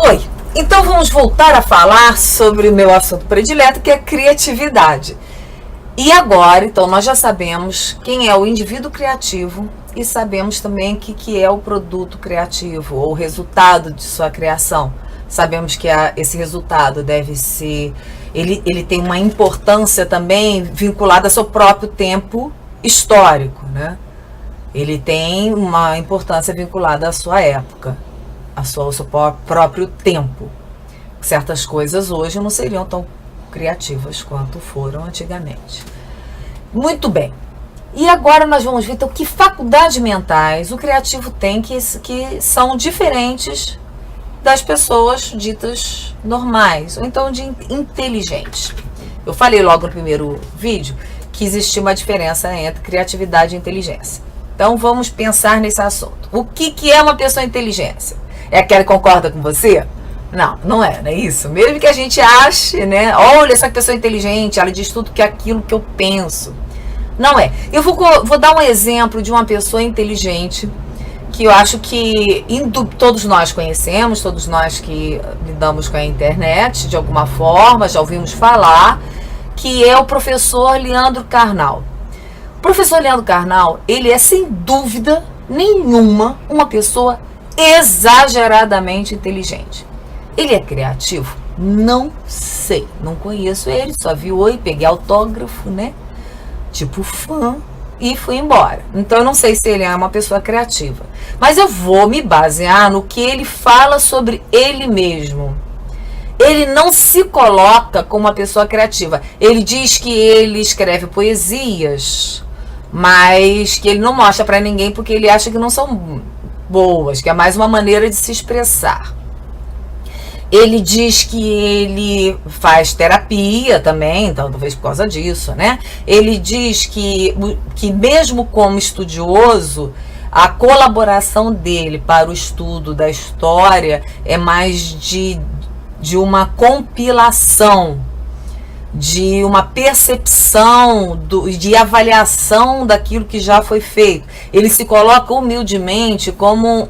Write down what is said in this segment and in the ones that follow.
Oi, então vamos voltar a falar sobre o meu assunto predileto, que é criatividade. E agora, então, nós já sabemos quem é o indivíduo criativo e sabemos também o que é o produto criativo, ou o resultado de sua criação. Sabemos que esse resultado deve ser... Ele tem uma importância também vinculada ao seu próprio tempo histórico, né? Ele tem uma importância vinculada à sua época, ao seu próprio tempo. Certas coisas hoje não seriam tão criativas quanto foram antigamente. Muito bem. E agora nós vamos ver então que faculdades mentais o criativo tem que são diferentes das pessoas ditas normais, ou então de inteligentes. Eu falei logo no primeiro vídeo que existia uma diferença entre criatividade e inteligência. Então vamos pensar nesse assunto. O que é uma pessoa inteligente? É aquela que concorda com você? Não, não é isso. Mesmo que a gente ache, né? Olha, essa pessoa é inteligente, ela diz tudo que é aquilo que eu penso. Não é. Eu vou dar um exemplo de uma pessoa inteligente que eu acho que todos nós conhecemos, todos nós que lidamos com a internet de alguma forma, já ouvimos falar, que é o professor Leandro Carnal. O professor Leandro Carnal, ele é sem dúvida nenhuma uma pessoa exageradamente inteligente. Ele é criativo? Não sei, não conheço ele, só vi oi, peguei autógrafo, né? Tipo fã, e fui embora. Então eu não sei se ele é uma pessoa criativa. Mas eu vou me basear no que ele fala sobre ele mesmo. Ele não se coloca como uma pessoa criativa. Ele diz que ele escreve poesias, mas que ele não mostra para ninguém porque ele acha que não são boas, que é mais uma maneira de se expressar. Ele diz que ele faz terapia também, então talvez por causa disso, né? Ele diz que mesmo como estudioso, a colaboração dele para o estudo da história é mais de uma compilação, de uma percepção, de avaliação daquilo que já foi feito. Ele se coloca humildemente como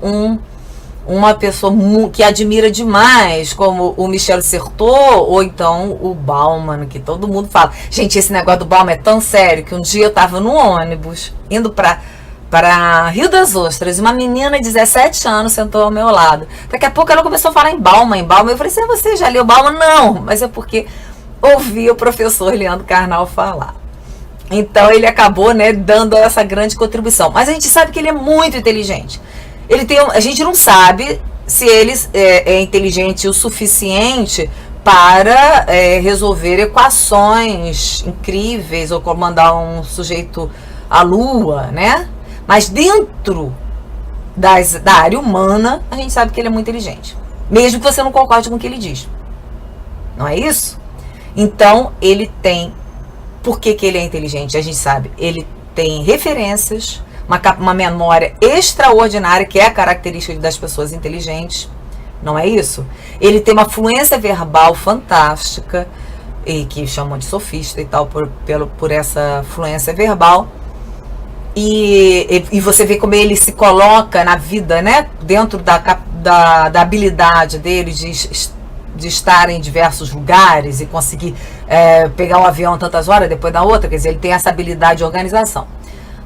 uma pessoa que admira demais, como o Michel Certeau, ou então o Bauman, que todo mundo fala. Gente, esse negócio do Bauman é tão sério que um dia eu estava no ônibus, indo para Rio das Ostras, e uma menina de 17 anos sentou ao meu lado. Daqui a pouco ela começou a falar em Bauman. Eu falei, você já leu Bauman? Não, mas é porque ouvi o professor Leandro Carnal falar. Então ele acabou, né, dando essa grande contribuição. Mas a gente sabe que ele é muito inteligente. A gente não sabe se ele é inteligente o suficiente para resolver equações incríveis ou comandar um sujeito à lua, né? Mas dentro da área humana, a gente sabe que ele é muito inteligente. Mesmo que você não concorde com o que ele diz. Não é isso? Então, ele tem... Por que ele é inteligente? A gente sabe. Ele tem referências, uma memória extraordinária, que é a característica das pessoas inteligentes, não é isso? Ele tem uma fluência verbal fantástica, e que chamam de sofista e tal, por essa fluência verbal, e você vê como ele se coloca na vida, né? Dentro da habilidade dele de estar em diversos lugares e conseguir pegar um avião tantas horas, depois da outra, quer dizer, ele tem essa habilidade de organização.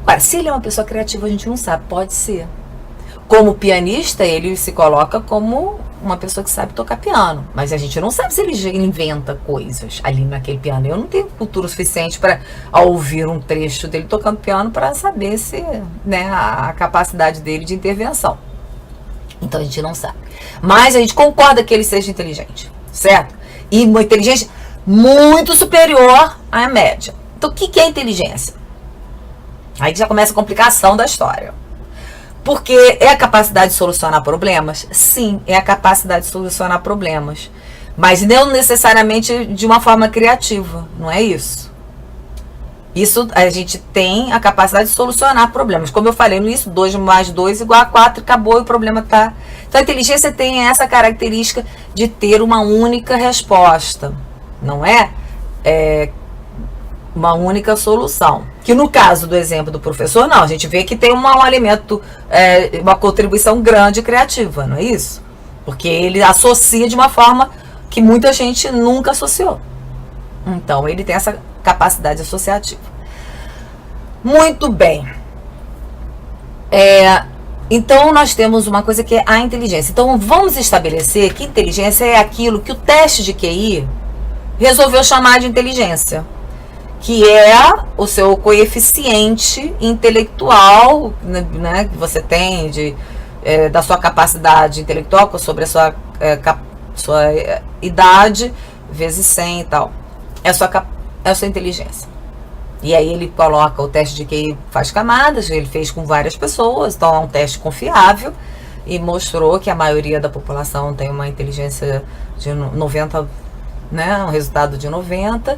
Agora, se ele é uma pessoa criativa, a gente não sabe, pode ser. Como pianista, ele se coloca como uma pessoa que sabe tocar piano, mas a gente não sabe se ele inventa coisas ali naquele piano. Eu não tenho cultura suficiente para ouvir um trecho dele tocando piano para saber se, né, a capacidade dele de intervenção. Então a gente não sabe. Mas a gente concorda que ele seja inteligente, certo? E uma inteligência muito superior à média. Então o que é inteligência? Aí já começa a complicação da história. Porque é a capacidade de solucionar problemas? Sim, é a capacidade de solucionar problemas. Mas não necessariamente de uma forma criativa, não é isso? Isso, a gente tem a capacidade de solucionar problemas. Como eu falei no início, 2 mais 2 igual a 4, acabou e o problema está... Então a inteligência tem essa característica de ter uma única resposta, não é? Uma única solução. Que no caso do exemplo do professor, não, a gente vê que tem um alimento, uma contribuição grande e criativa, não é isso? Porque ele associa de uma forma que muita gente nunca associou. Então, ele tem essa capacidade associativa. Muito bem. Então, nós temos uma coisa que é a inteligência. Então, vamos estabelecer que inteligência é aquilo que o teste de QI resolveu chamar de inteligência, que é o seu coeficiente intelectual, né, que você tem da sua capacidade intelectual sobre a sua idade, vezes 100 e tal. É a sua inteligência. E aí ele coloca o teste de QI, faz camadas, ele fez com várias pessoas, então é um teste confiável e mostrou que a maioria da população tem uma inteligência de 90, né, um resultado de 90,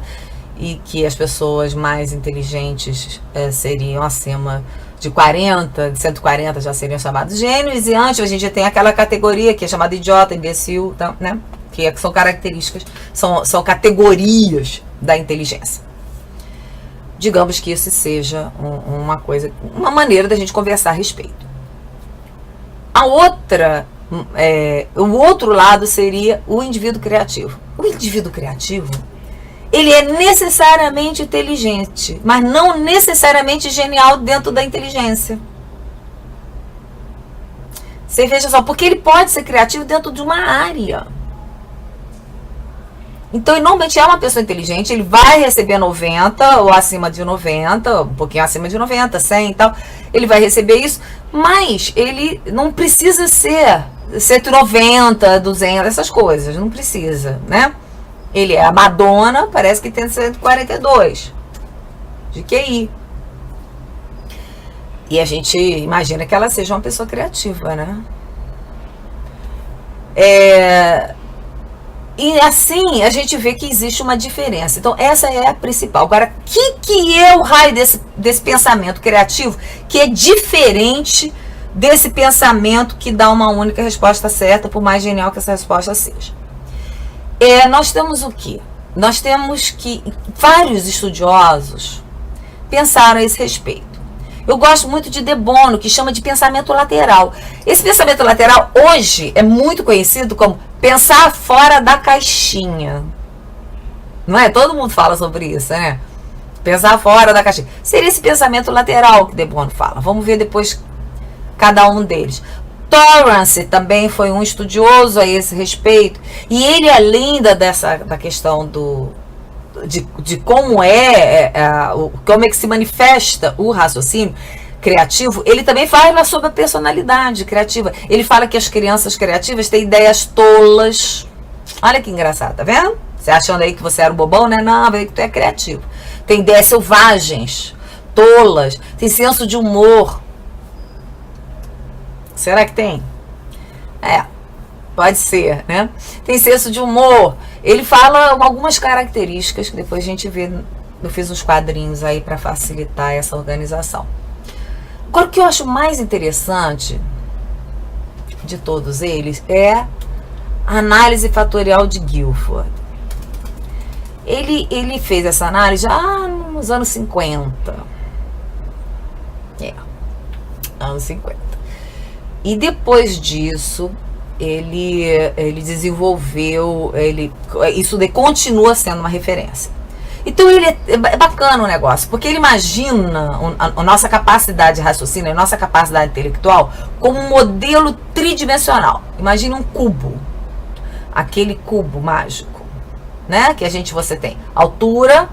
e que as pessoas mais inteligentes seriam acima de 40, de 140 já seriam chamados gênios, e antes a gente tem aquela categoria que é chamada idiota, imbecil, né, que são características, são categorias da inteligência. Digamos que isso seja uma maneira da gente conversar a respeito. O outro lado seria o indivíduo criativo. O indivíduo criativo, ele é necessariamente inteligente, mas não necessariamente genial dentro da inteligência. Você veja só, porque ele pode ser criativo dentro de uma área. Então, ele normalmente é uma pessoa inteligente, ele vai receber 90 ou acima de 90, um pouquinho acima de 90, 100 e tal, ele vai receber isso, mas ele não precisa ser 190, 200, essas coisas, não precisa, né? Ele é a Madonna, parece que tem 142 de QI. E a gente imagina que ela seja uma pessoa criativa, né? E assim a gente vê que existe uma diferença. Então essa é a principal. Agora, que é o raio desse pensamento criativo que é diferente desse pensamento que dá uma única resposta certa, por mais genial que essa resposta seja? Nós temos o quê? Nós temos que vários estudiosos pensaram a esse respeito. Eu gosto muito de De Bono, que chama de pensamento lateral. Esse pensamento lateral hoje é muito conhecido como pensar fora da caixinha. Não é? Todo mundo fala sobre isso, né? Pensar fora da caixinha. Seria esse pensamento lateral que De Bono fala. Vamos ver depois cada um deles. Torrance também foi um estudioso a esse respeito. E ele, além da questão de como como é que se manifesta o raciocínio criativo, ele também fala sobre a personalidade criativa. Ele fala que as crianças criativas têm ideias tolas. Olha que engraçado, tá vendo? Você achando aí que você era um bobão, né? Não, vê que tu é criativo. Tem ideias selvagens, tolas, tem senso de humor. Será que tem? Pode ser, né? Tem senso de humor. Ele fala algumas características que depois a gente vê. Eu fiz uns quadrinhos aí para facilitar essa organização. Agora, o que eu acho mais interessante de todos eles é a análise fatorial de Guilford. Ele fez essa análise já nos anos 50. Anos 50. E depois disso, ele desenvolveu, isso continua sendo uma referência. Então é bacana o negócio, porque ele imagina a nossa capacidade de raciocínio, a nossa capacidade intelectual como um modelo tridimensional. Imagine um cubo, aquele cubo mágico, né? Que você tem altura,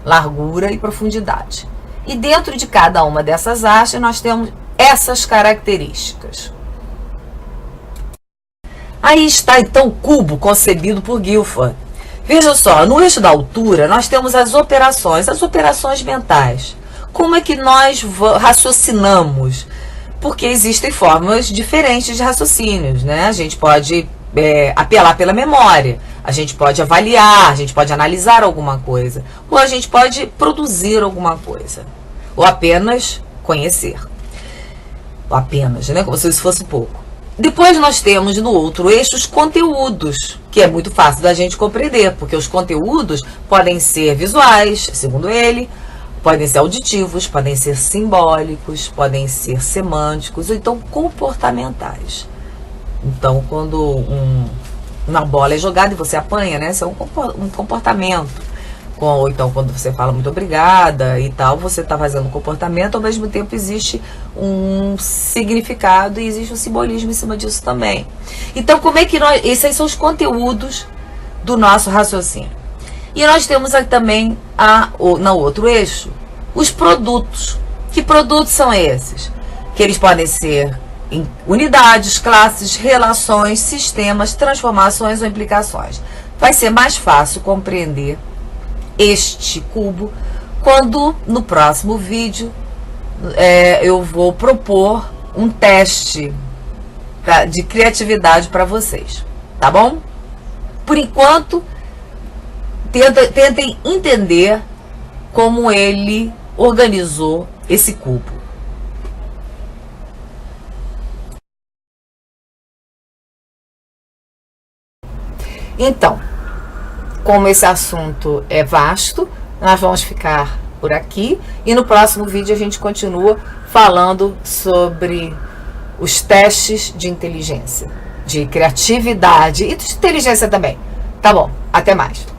largura e profundidade. E dentro de cada uma dessas hastes nós temos essas características. Aí está então o cubo concebido por Guilford. Veja só, no eixo da altura nós temos as operações mentais. Como é que nós raciocinamos? Porque existem formas diferentes de raciocínios, né? A gente pode apelar pela memória, a gente pode avaliar, a gente pode analisar alguma coisa, ou a gente pode produzir alguma coisa, ou apenas conhecer. Ou apenas, né? Como se isso fosse pouco. Depois nós temos no outro eixo os conteúdos, que é muito fácil da gente compreender, porque os conteúdos podem ser visuais, segundo ele, podem ser auditivos, podem ser simbólicos, podem ser semânticos, ou então comportamentais. Então, quando uma bola é jogada e você apanha, né? Isso é um comportamento. Ou então, quando você fala muito obrigada e tal, você está fazendo um comportamento, ao mesmo tempo existe um significado e existe um simbolismo em cima disso também. Então, como é que esses são os conteúdos do nosso raciocínio. E nós temos aqui também, no outro eixo, os produtos. Que produtos são esses? Que eles podem ser em unidades, classes, relações, sistemas, transformações ou implicações. Vai ser mais fácil compreender este cubo quando no próximo vídeo eu vou propor um teste de criatividade para vocês, tá bom? Por enquanto, tentem entender como ele organizou esse cubo. Então, como esse assunto é vasto, nós vamos ficar por aqui e no próximo vídeo a gente continua falando sobre os testes de inteligência, de criatividade e de inteligência também. Tá bom, até mais.